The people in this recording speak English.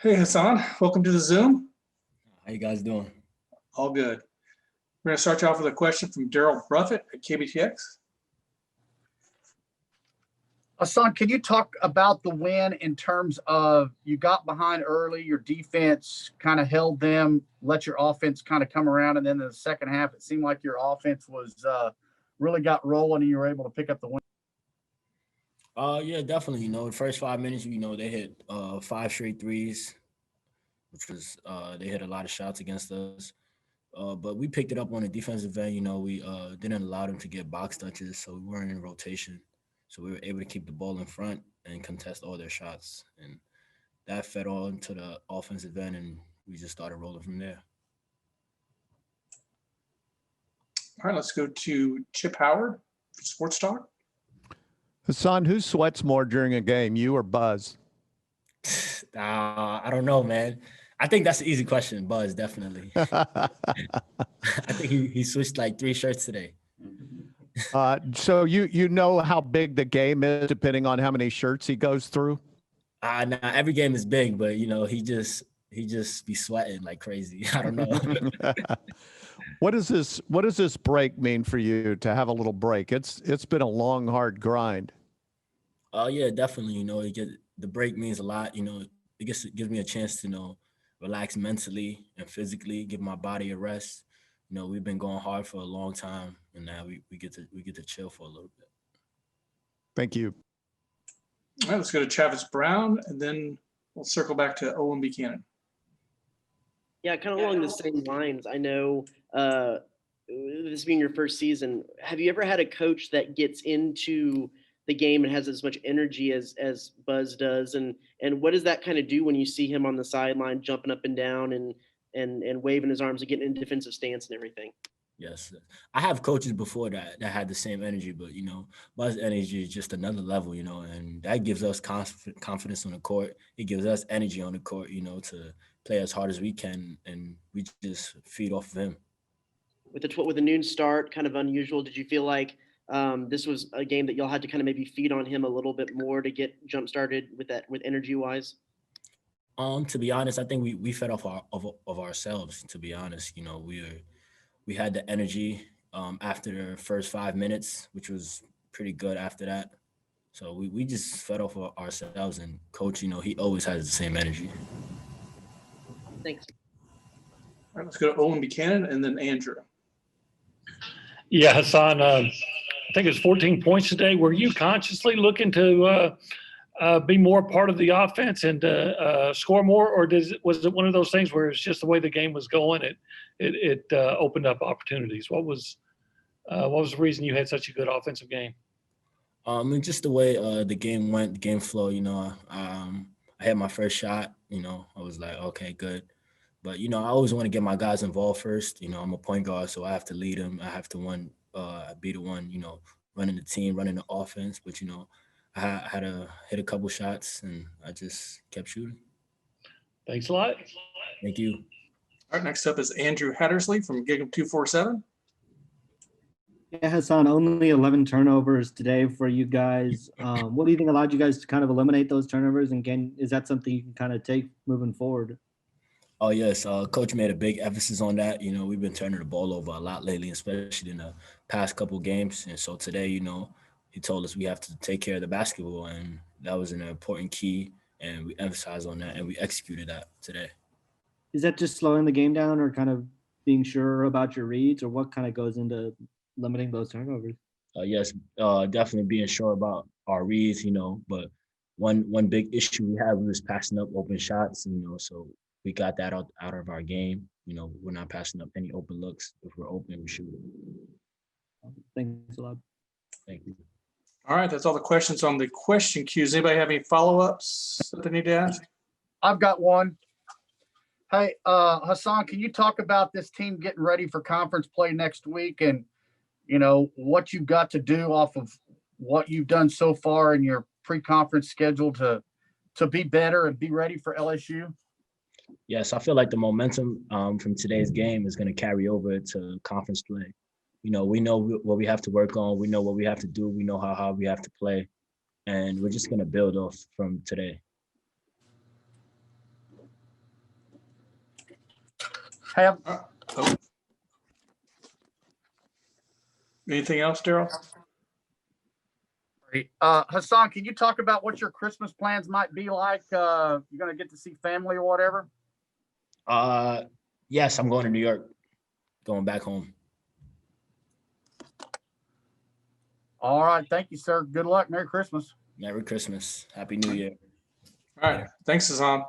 Hey Hassan, welcome to the Zoom. How you guys doing? All good. We're going to start you off with a question from Daryl Bruffett at KBTX. Hassan, can you talk about the win in terms of you got behind early, your defense kind of held them, let your offense kind of come around, and then in the second half, it seemed like your offense was really got rolling and you were able to pick up the win? Yeah, definitely. The first 5 minutes, they hit 5 straight threes, which was they hit a lot of shots against us. But we picked it up on the defensive end. We didn't allow them to get box touches, so we weren't in rotation. So we were able to keep the ball in front and contest all their shots. And that fed all into the offensive end, and we just started rolling from there. All right, let's go to Chip Howard for Sports Talk. Hassan, who sweats more during a game, you or Buzz? I don't know, man. I think that's an easy question. Buzz, definitely. I think he switched like 3 shirts today. So you know how big the game is depending on how many shirts he goes through? Nah, every game is big, but he just be sweating like crazy. I don't know. What does this break mean for you to have a little break? It's been a long, hard grind. Oh yeah, definitely. The break means a lot. It gives me a chance to relax mentally and physically, give my body a rest. We've been going hard for a long time, and now we get to chill for a little bit. Thank you. All right, let's go to Travis Brown, and then we'll circle back to Owen Buchanan. Yeah, kind of along the same lines. I know this being your first season, have you ever had a coach that gets into the game and has as much energy as Buzz does? And what does that kind of do when you see him on the sideline jumping up and down and waving his arms and getting in defensive stance and everything? Yes, I have coaches before that had the same energy, but Buzz energy is just another level, and that gives us confidence on the court. It gives us energy on the court, to play as hard as we can, and we just feed off of him. With the noon start, kind of unusual. Did you feel like this was a game that y'all had to kind of maybe feed on him a little bit more to get jump started with energy wise? To be honest, I think we fed off of ourselves. To be honest, we had the energy after the first 5 minutes, which was pretty good after that. So we just fed off of ourselves, and coach, he always has the same energy. Thanks. All right, let's go to Owen Buchanan and then Andrew. Yeah, Hassan, I think it's 14 points today. Were you consciously looking to be more part of the offense and score more, or was it one of those things where it's just the way the game was going? It opened up opportunities. What was the reason you had such a good offensive game? Just the way the game went, the game flow. I had my first shot. I was like, okay, good. But I always want to get my guys involved first. I'm a point guard, so I have to lead them. I have to be the one, running the team, running the offense. But I had to hit a couple shots, and I just kept shooting. Thanks a lot. Thank you. All right, next up is Andrew Hattersley from Gig'em 247. Yeah, Hassan, only 11 turnovers today for you guys. What do you think allowed you guys to kind of eliminate those turnovers? And is that something you can kind of take moving forward? Oh, yes. Coach made a big emphasis on that. We've been turning the ball over a lot lately, especially in the past couple games. And so today, he told us we have to take care of the basketball, and that was an important key, and we emphasized on that, and we executed that today. Is that just slowing the game down or kind of being sure about your reads, or what kind of goes into limiting those turnovers? Yes, definitely being sure about our reads, but one big issue we had was passing up open shots, so we got that out of our game. We're not passing up any open looks. If we're open, we shoot it. Thanks a lot. Thank you. All right, that's all the questions on the question queue. Does anybody have any follow-ups that they need to ask? I've got one. Hey, Hassan, can you talk about this team getting ready for conference play next week, and what you've got to do off of what you've done so far in your pre-conference schedule to be better and be ready for LSU? Yes, I feel like the momentum from today's game is going to carry over to conference play. We know what we have to work on. We know what we have to do. We know how hard we have to play. And we're just going to build off from today. Have Oh. Anything else, Daryl? Hassan, can you talk about what your Christmas plans might be like? You're gonna get to see family or whatever. Yes, I'm going to New York. Going back home. All right, thank you, sir. Good luck. Merry Christmas. Merry Christmas. Happy New Year. All right. Thanks, Hassan.